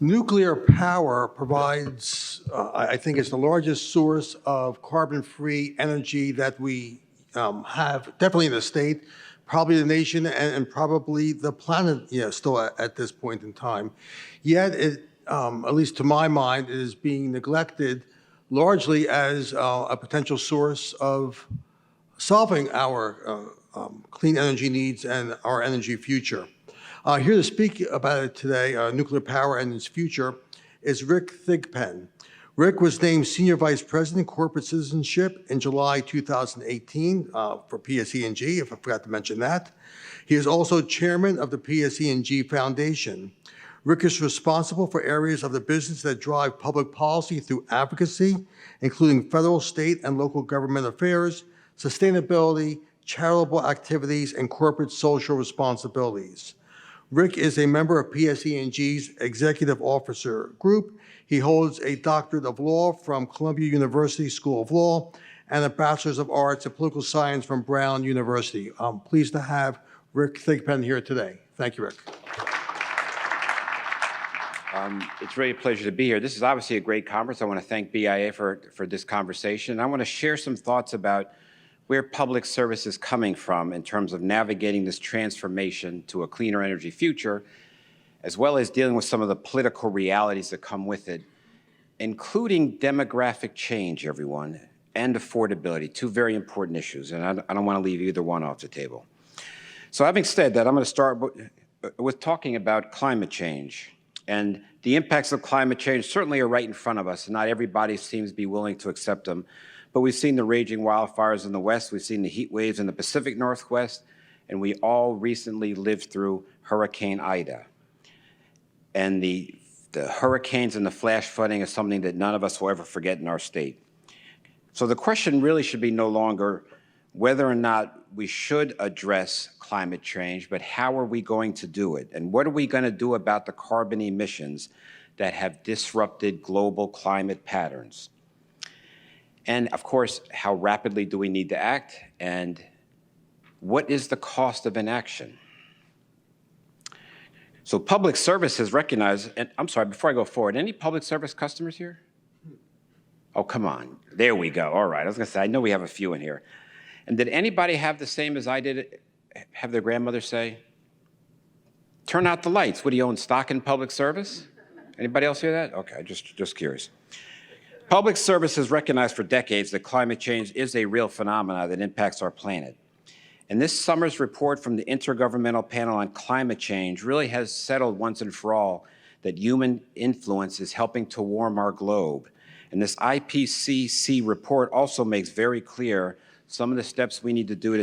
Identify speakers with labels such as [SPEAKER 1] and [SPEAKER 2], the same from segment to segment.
[SPEAKER 1] Nuclear power provides, I think it's the largest source of carbon-free energy that we have, definitely in the state, probably the nation, and probably the planet, still at this point in time. Yet, at least to my mind, it is being neglected largely as a potential source of solving our clean energy needs and our energy future. Here to speak about it today, nuclear power and its future, is Rick Thigpen. Rick was named Senior Vice President, Corporate Citizenship in July 2018 for PSE&G, if I forgot to mention that. He is also Chairman of the PSE&G Foundation. Rick is responsible for areas of the business that drive public policy through advocacy, including federal, state, and local government affairs, sustainability, charitable activities, and corporate social responsibilities. Rick is a member of PSE&G's Executive Officer Group. He holds a Doctorate of Law from Columbia University School of Law and a Bachelor's of Arts in Political Science from Brown University. I'm pleased to have Rick Thigpen here today. Thank you, Rick.
[SPEAKER 2] It's really a pleasure to be here. This is obviously a great conference. I want to thank BIA for this conversation. I want to share some thoughts about where public service is coming from in terms of navigating this transformation to a cleaner energy future, as well as dealing with some of the political realities that come with it, including demographic change, everyone, and affordability, two very important issues, and I don't want to leave either one off the table. So having said that, I'm going to start with talking about climate change. And the impacts of climate change certainly are right in front of us, and not everybody seems to be willing to accept them. But we've seen the raging wildfires in the West, we've seen the heat waves in the Pacific Northwest, and we all recently lived through Hurricane Ida. And the hurricanes and the flash flooding is something that none of us will ever forget in our state. So the question really should be no longer whether or not we should address climate change, but how are we going to do it? And what are we going to do about the carbon emissions that have disrupted global climate patterns? And of course, how rapidly do we need to act? And what is the cost of inaction? So public service has recognized, and I'm sorry, before I go forward, any public service customers here? Oh, come on. There we go. All right. I was going to say, I know we have a few in here. And did anybody have the same as I did, have their grandmother say, turn out the lights? Would he own stock in public service? Anybody else hear that? Okay, just curious. Public service has recognized for decades that climate change is a real phenomenon that impacts our planet. And this summer's report from the Intergovernmental Panel on Climate Change really has settled once and for all that human influence is helping to warm our globe. And this IPCC report also makes very clear some of the steps we need to do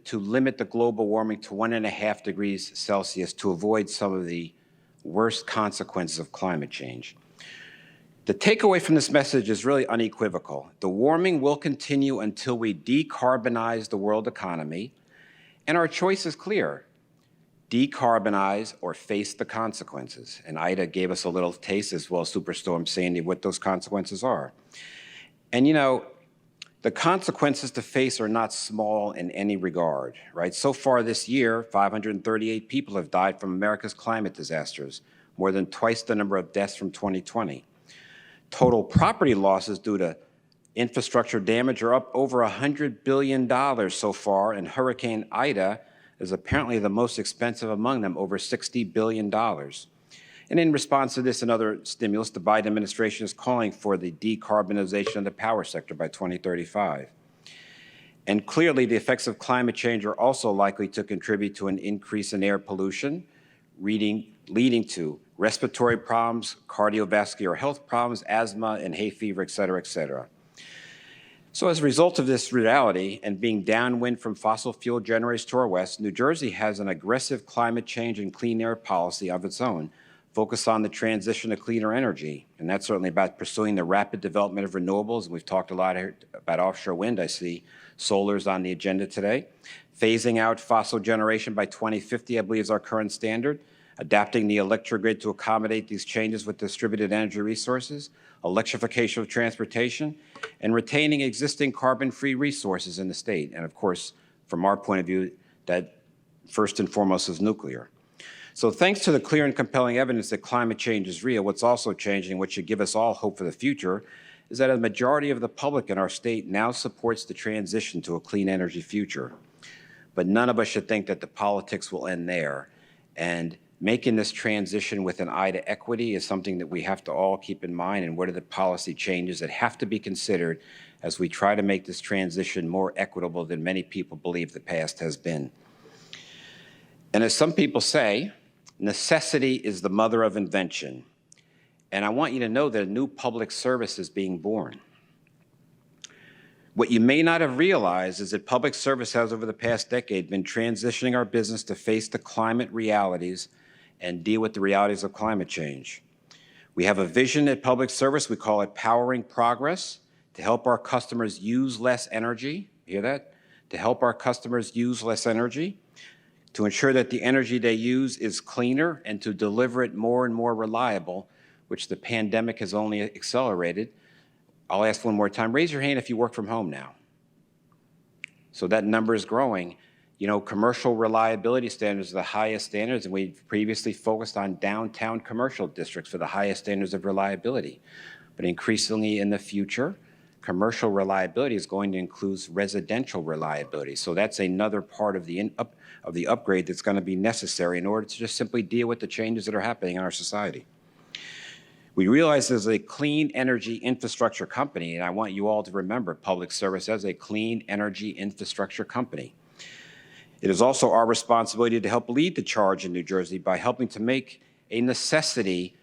[SPEAKER 2] to limit the global warming to 1.5 degrees Celsius to avoid some of the worst consequences of climate change. The takeaway from this message is really unequivocal. The warming will continue until we decarbonize the world economy, and our choice is clear. Decarbonize or face the consequences. And Ida gave us a little taste, as well as Superstorm Sandy, what those consequences are. And you know, the consequences to face are not small in any regard, right? So far this year, 538 people have died from America's climate disasters, more than twice the number of deaths from 2020. Total property losses due to infrastructure damage are up over $100 billion so far, and Hurricane Ida is apparently the most expensive among them, over $60 billion. And in response to this and other stimulus, the Biden administration is calling for the decarbonization of the power sector by 2035. And clearly, the effects of climate change are also likely to contribute to an increase in air pollution, leading to respiratory problems, cardiovascular health problems, asthma, and hay fever, et cetera, et cetera. So as a result of this reality and being downwind from fossil fuel generators to our west, New Jersey has an aggressive climate change and clean air policy of its own, focused on the transition to cleaner energy. And that's certainly about pursuing the rapid development of renewables. And we've talked a lot here about offshore wind. I see solar's on the agenda today. Phasing out fossil generation by 2050, I believe, is our current standard. Adapting the electric grid to accommodate these changes with distributed energy resources, electrification of transportation, and retaining existing carbon-free resources in the state. And of course, from our point of view, that first and foremost is nuclear. So thanks to the clear and compelling evidence that climate change is real, what's also changing, which should give us all hope for the future, is that a majority of the public in our state now supports the transition to a clean energy future. But none of us should think that the politics will end there. And making this transition with an eye to equity is something that we have to all keep in mind, and what are the policy changes that have to be considered as we try to make this transition more equitable than many people believe the past has been. And as some people say, necessity is the mother of invention. And I want you to know that a new public service is being born. What you may not have realized is that public service has, over the past decade, been transitioning our business to face the climate realities and deal with the realities of climate change. We have a vision at public service, we call it Powering Progress, to help our customers use less energy. Hear that? To help our customers use less energy, to ensure that the energy they use is cleaner, and to deliver it more and more reliable, which the pandemic has only accelerated. I'll ask one more time, raise your hand if you work from home now. So that number is growing. You know, commercial reliability standards are the highest standards, and we've previously focused on downtown commercial districts for the highest standards of reliability. But increasingly in the future, commercial reliability is going to include residential reliability. So that's another part of the upgrade that's going to be necessary in order to just simply deal with the changes that are happening in our society. We realize as a clean energy infrastructure company, and I want you all to remember public service as a clean energy infrastructure company. It is also our responsibility to help lead the charge in New Jersey by helping to make a necessity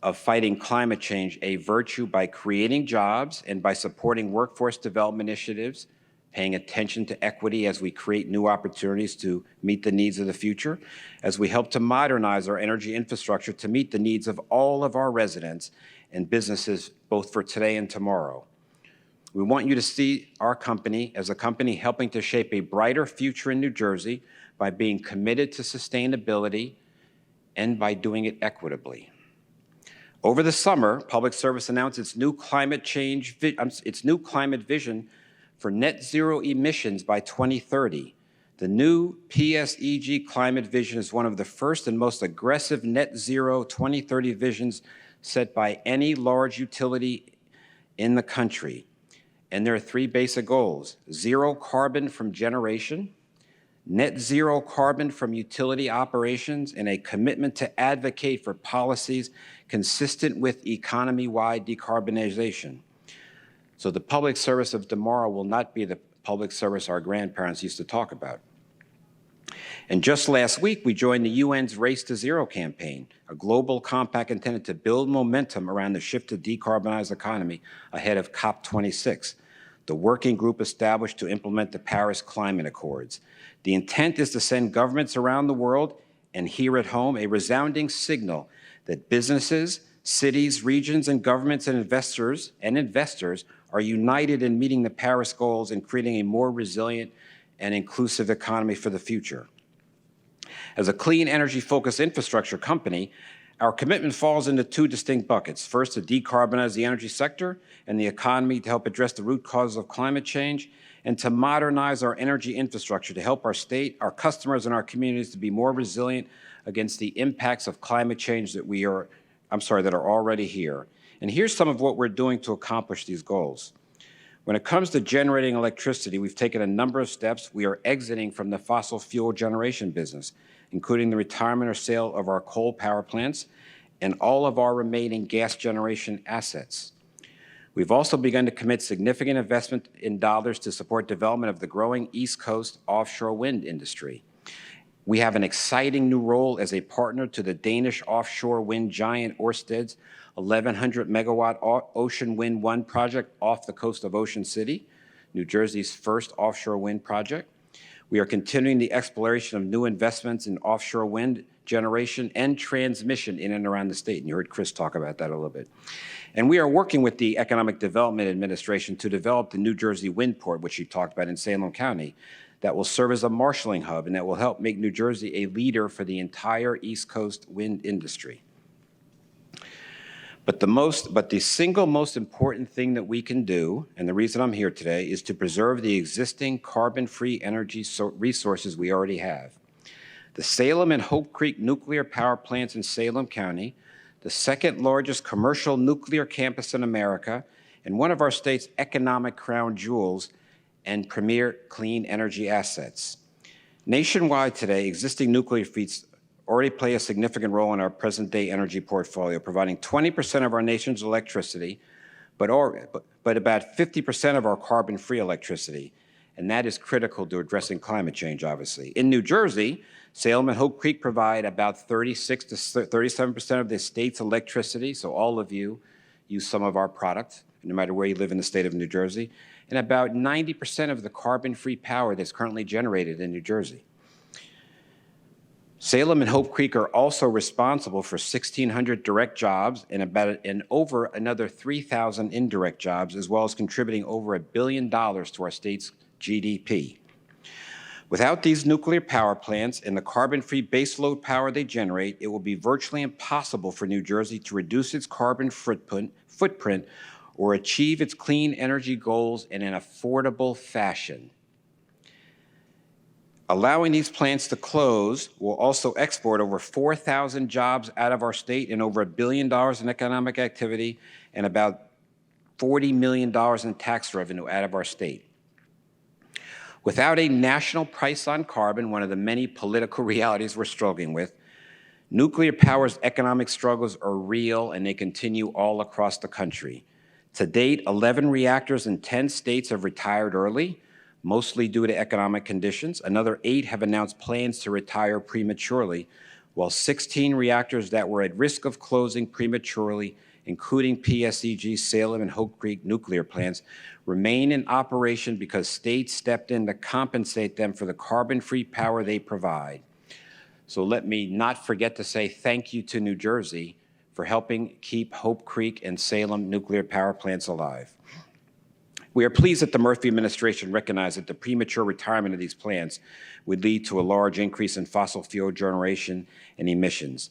[SPEAKER 2] of fighting climate change a virtue by creating jobs and by supporting workforce development initiatives, paying attention to equity as we create new opportunities to meet the needs of the future, as we help to modernize our energy infrastructure to meet the needs of all of our residents and businesses, both for today and tomorrow. We want you to see our company as a company helping to shape a brighter future in New Jersey by being committed to sustainability and by doing it equitably. Over the summer, Public Service announced its new climate vision for net zero emissions by 2030. The new PSEG climate vision is one of the first and most aggressive net zero 2030 visions set by any large utility in the country. And there are three basic goals: zero carbon from generation, net zero carbon from utility operations, and a commitment to advocate for policies consistent with economy-wide decarbonization. So the public service of tomorrow will not be the public service our grandparents used to talk about. And just last week, we joined the UN's Race to Zero campaign, a global compact intended to build momentum around the shift to decarbonized economy ahead of COP26, the working group established to implement the Paris Climate Accords. The intent is to send governments around the world and here at home a resounding signal that businesses, cities, regions, and governments and investors are united in meeting the Paris goals and creating a more resilient and inclusive economy for the future. As a clean energy-focused infrastructure company, our commitment falls into two distinct buckets. First, to decarbonize the energy sector and the economy to help address the root causes of climate change, and to modernize our energy infrastructure to help our state, our customers, and our communities to be more resilient against the impacts of climate change that are already here. And here's some of what we're doing to accomplish these goals. When it comes to generating electricity, we've taken a number of steps. We are exiting from the fossil fuel generation business, including the retirement or sale of our coal power plants and all of our remaining gas generation assets. We've also begun to commit significant investment in dollars to support development of the growing East Coast offshore wind industry. We have an exciting new role as a partner to the Danish offshore wind giant Ørsted's 1,100 megawatt Ocean Wind 1 project off the coast of Ocean City, New Jersey's first offshore wind project. We are continuing the exploration of new investments in offshore wind generation and transmission in and around the state. And you heard Chris talk about that a little bit. And we are working with the Economic Development Administration to develop the New Jersey Wind Port, which he talked about in Salem County, that will serve as a marshaling hub and that will help make New Jersey a leader for the entire East Coast wind industry. But the single most important thing that we can do, and the reason I'm here today, is to preserve the existing carbon-free energy resources we already have. The Salem and Hope Creek nuclear power plants in Salem County, the second largest commercial nuclear campus in America, and one of our state's economic crown jewels and premier clean energy assets. Nationwide today, existing nuclear fleets already play a significant role in our present-day energy portfolio, providing 20% of our nation's electricity, but about 50% of our carbon-free electricity, and that is critical to addressing climate change, obviously. In New Jersey, Salem and Hope Creek provide about 36 to 37% of the state's electricity, so all of you use some of our product, no matter where you live in the state of New Jersey, and about 90% of the carbon-free power that's currently generated in New Jersey. Salem and Hope Creek are also responsible for 1,600 direct jobs and over another 3,000 indirect jobs, as well as contributing over $1 billion to our state's GDP. Without these nuclear power plants and the carbon-free baseload power they generate, it will be virtually impossible for New Jersey to reduce its carbon footprint or achieve its clean energy goals in an affordable fashion. Allowing these plants to close will also export over 4,000 jobs out of our state and over $1 billion in economic activity and about $40 million in tax revenue out of our state. Without a national price on carbon, one of the many political realities we're struggling with, nuclear power's economic struggles are real and they continue all across the country. To date, 11 reactors in 10 states have retired early, mostly due to economic conditions. Another 8 have announced plans to retire prematurely, while 16 reactors that were at risk of closing prematurely, including PSEG, Salem, and Hope Creek nuclear plants, remain in operation because states stepped in to compensate them for the carbon-free power they provide. So let me not forget to say thank you to New Jersey for helping keep Hope Creek and Salem nuclear power plants alive. We are pleased that the Murphy administration recognized that the premature retirement of these plants would lead to a large increase in fossil fuel generation and emissions.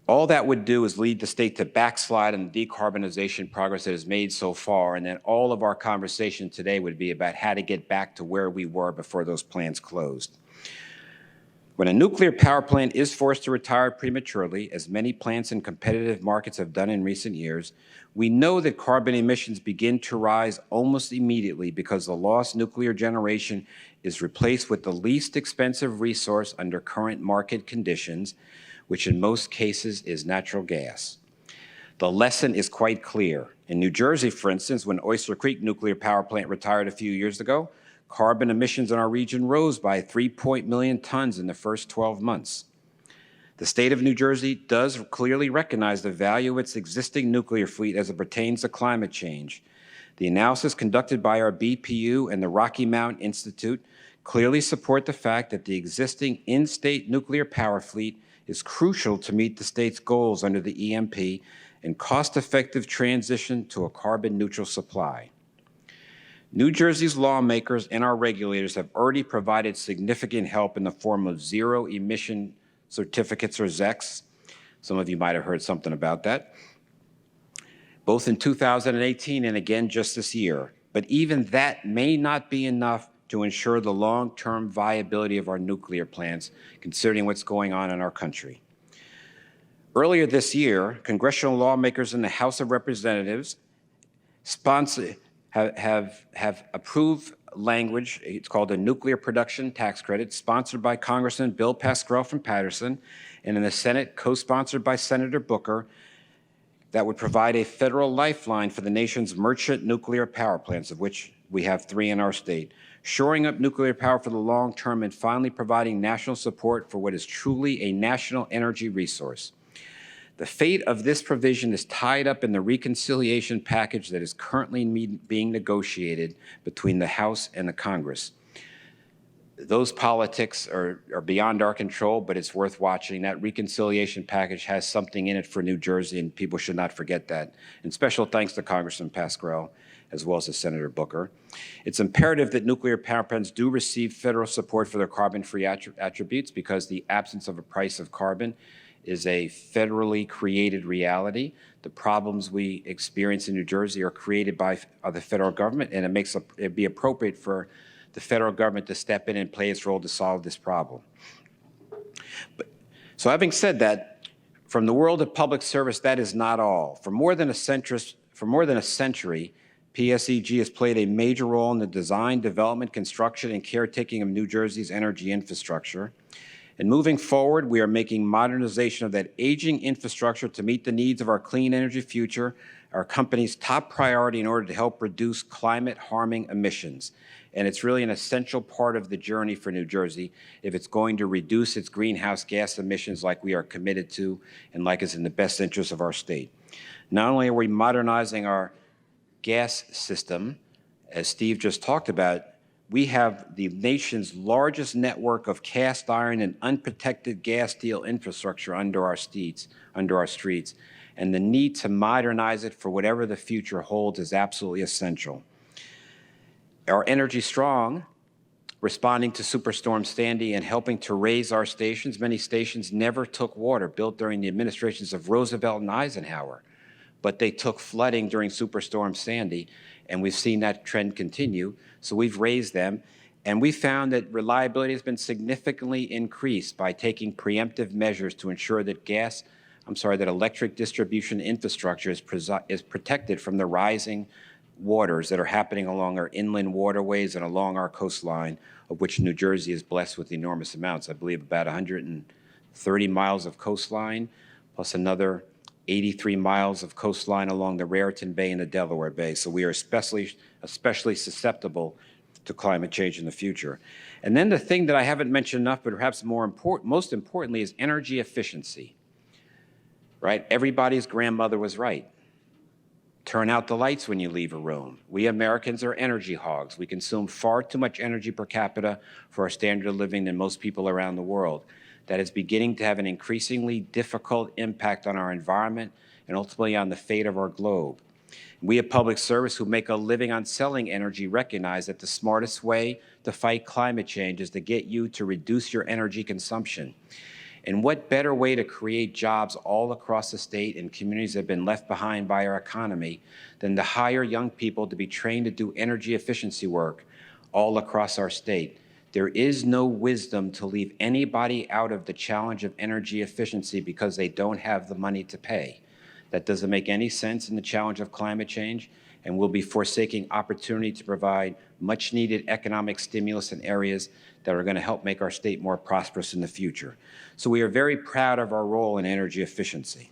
[SPEAKER 2] All that would do is lead the state to backslide on the decarbonization progress that is made so far, and then all of our conversation today would be about how to get back to where we were before those plants closed. When a nuclear power plant is forced to retire prematurely, as many plants in competitive markets have done in recent years, we know that carbon emissions begin to rise almost immediately because the lost nuclear generation is replaced with the least expensive resource under current market conditions, which in most cases is natural gas. The lesson is quite clear. In New Jersey, for instance, when Oyster Creek nuclear power plant retired a few years ago, carbon emissions in our region rose by 3 million tons in the first 12 months. The state of New Jersey does clearly recognize the value of its existing nuclear fleet as it pertains to climate change. The analysis conducted by our BPU and the Rocky Mountain Institute clearly support the fact that the existing in-state nuclear power fleet is crucial to meet the state's goals under the EMP and cost-effective transition to a carbon-neutral supply. New Jersey's lawmakers and our regulators have already provided significant help in the form of zero-emission certificates, or ZECs. Some of you might have heard something about that, both in 2018 and again just this year. But even that may not be enough to ensure the long-term viability of our nuclear plants, considering what's going on in our country. Earlier this year, congressional lawmakers in the House of Representatives have approved language. It's called a nuclear production tax credit, sponsored by Congressman Bill Pascrell from Paterson, and in the Senate, co-sponsored by Senator Booker, that would provide a federal lifeline for the nation's merchant nuclear power plants, of which we have 3 in our state, shoring up nuclear power for the long term and finally providing national support for what is truly a national energy resource. The fate of this provision is tied up in the reconciliation package that is currently being negotiated between the House and the Congress. Those politics are beyond our control, but it's worth watching. That reconciliation package has something in it for New Jersey, and people should not forget that. And special thanks to Congressman Pascrell, as well as to Senator Booker. It's imperative that nuclear power plants do receive federal support for their carbon-free attributes, because the absence of a price of carbon is a federally created reality. The problems we experience in New Jersey are created by the federal government, and it'd be appropriate for the federal government to step in and play its role to solve this problem. So having said that, from the world of public service, that is not all. For more than a century, PSEG has played a major role in the design, development, construction, and caretaking of New Jersey's energy infrastructure. And moving forward, we are making modernization of that aging infrastructure to meet the needs of our clean energy future our company's top priority in order to help reduce climate-harming emissions. And it's really an essential part of the journey for New Jersey if it's going to reduce its greenhouse gas emissions like we are committed to and like is in the best interest of our state. Not only are we modernizing our gas system, as Steve just talked about, we have the nation's largest network of cast iron and unprotected gas steel infrastructure under our streets, and the need to modernize it for whatever the future holds is absolutely essential. Our Energy Strong, responding to Superstorm Sandy and helping to raise our stations. Many stations never took water, built during the administrations of Roosevelt and Eisenhower, but they took flooding during Superstorm Sandy, and we've seen that trend continue. So we've raised them, and we found that reliability has been significantly increased by taking preemptive measures to ensure that that electric distribution infrastructure is protected from the rising waters that are happening along our inland waterways and along our coastline, of which New Jersey is blessed with enormous amounts. I believe about 130 miles of coastline, plus another 83 miles of coastline along the Raritan Bay and the Delaware Bay. So we are especially susceptible to climate change in the future. And then the thing that I haven't mentioned enough, but perhaps most importantly, is energy efficiency. Right? Everybody's grandmother was right. Turn out the lights when you leave a room. We Americans are energy hogs. We consume far too much energy per capita for our standard of living than most people around the world. That is beginning to have an increasingly difficult impact on our environment and ultimately on the fate of our globe. We at Public Service who make a living on selling energy recognize that the smartest way to fight climate change is to get you to reduce your energy consumption. And what better way to create jobs all across the state and communities that have been left behind by our economy than to hire young people to be trained to do energy efficiency work all across our state. There is no wisdom to leave anybody out of the challenge of energy efficiency because they don't have the money to pay. That doesn't make any sense in the challenge of climate change, and we'll be forsaking opportunity to provide much needed economic stimulus in areas that are going to help make our state more prosperous in the future. So we are very proud of our role in energy efficiency.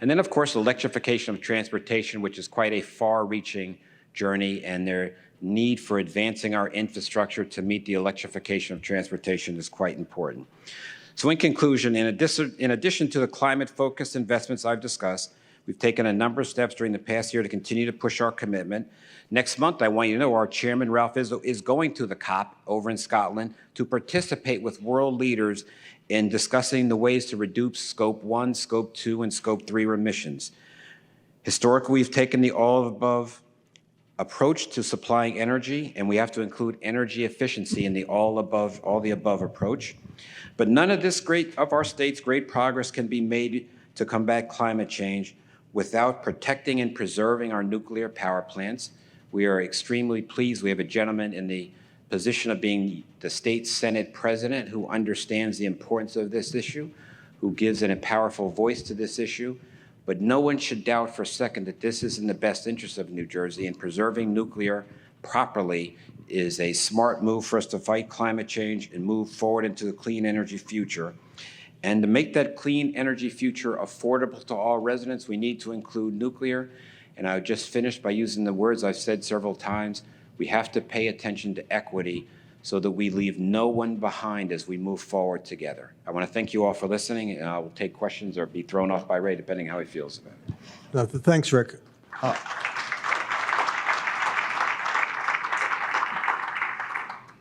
[SPEAKER 2] And then, of course, electrification of transportation, which is quite a far-reaching journey, and their need for advancing our infrastructure to meet the electrification of transportation is quite important. So in conclusion, in addition to the climate-focused investments I've discussed, we've taken a number of steps during the past year to continue to push our commitment. Next month, I want you to know our chairman, Ralph Izzo, is going to the COP over in Scotland to participate with world leaders in discussing the ways to reduce Scope 1, Scope 2, and Scope 3 emissions. Historically, we've taken the all-of-above approach to supplying energy, and we have to include energy efficiency in the all-the-above approach. But none of this of our state's great progress can be made to combat climate change without protecting and preserving our nuclear power plants. We are extremely pleased we have a gentleman in the position of being the state Senate president who understands the importance of this issue, who gives a powerful voice to this issue. But no one should doubt for a second that this is in the best interest of New Jersey, and preserving nuclear properly is a smart move for us to fight climate change and move forward into the clean energy future. And to make that clean energy future affordable to all residents, we need to include nuclear. And I would just finish by using the words I've said several times. We have to pay attention to equity so that we leave no one behind as we move forward together. I want to thank you all for listening, and I will take questions or be thrown off by Ray, depending how he feels about it.
[SPEAKER 1] No, thanks, Rick.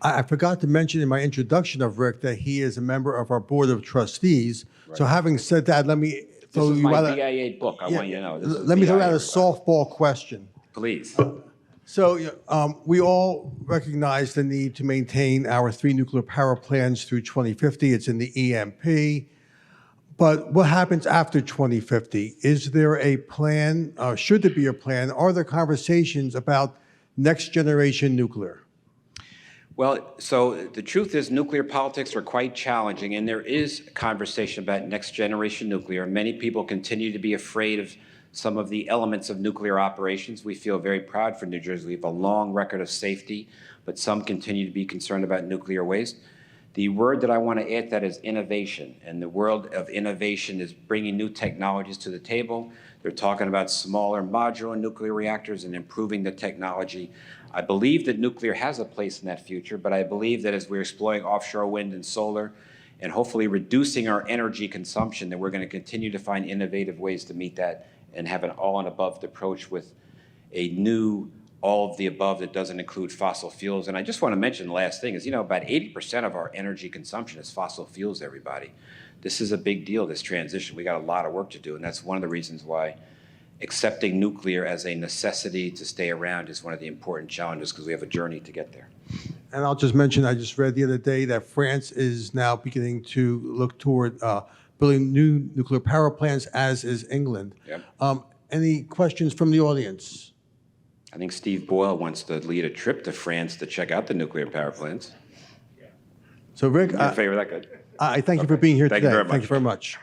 [SPEAKER 1] I forgot to mention in my introduction of Rick that he is a member of our Board of Trustees. Right. So having said that, let me throw you out.
[SPEAKER 2] This is my BIA book, I want you to know.
[SPEAKER 1] Let me throw out a softball question.
[SPEAKER 2] Please.
[SPEAKER 1] We all recognize the need to maintain our 3 nuclear power plants through 2050. It's in the EMP. But what happens after 2050? Is there a plan? Should there be a plan? Are there conversations about next generation nuclear?
[SPEAKER 2] Well, so the truth is nuclear politics are quite challenging, and there is conversation about next generation nuclear. Many people continue to be afraid of some of the elements of nuclear operations. We feel very proud for New Jersey. We have a long record of safety, but some continue to be concerned about nuclear waste. The word that I want to add to that is innovation, and the world of innovation is bringing new technologies to the table. They're talking about smaller modular nuclear reactors and improving the technology. I believe that nuclear has a place in that future, but I believe that as we're exploring offshore wind and solar and hopefully reducing our energy consumption, that we're going to continue to find innovative ways to meet that and have an all-and-above approach with a new all of the above that doesn't include fossil fuels. And I just want to mention the last thing is, about 80% of our energy consumption is fossil fuels, everybody. This is a big deal, this transition. We got a lot of work to do, and that's one of the reasons why accepting nuclear as a necessity to stay around is one of the important challenges, because we have a journey to get there.
[SPEAKER 1] And I'll just mention, I just read the other day that France is now beginning to look toward building new nuclear power plants, as is England.
[SPEAKER 2] Yep.
[SPEAKER 1] Any questions from the audience?
[SPEAKER 2] I think Steve Boyle wants to lead a trip to France to check out the nuclear power plants.
[SPEAKER 1] So Rick,
[SPEAKER 2] You're in favor of that? Good.
[SPEAKER 1] I thank you for being here
[SPEAKER 2] Thank you
[SPEAKER 1] today.
[SPEAKER 2] very much.
[SPEAKER 1] Thank you very much.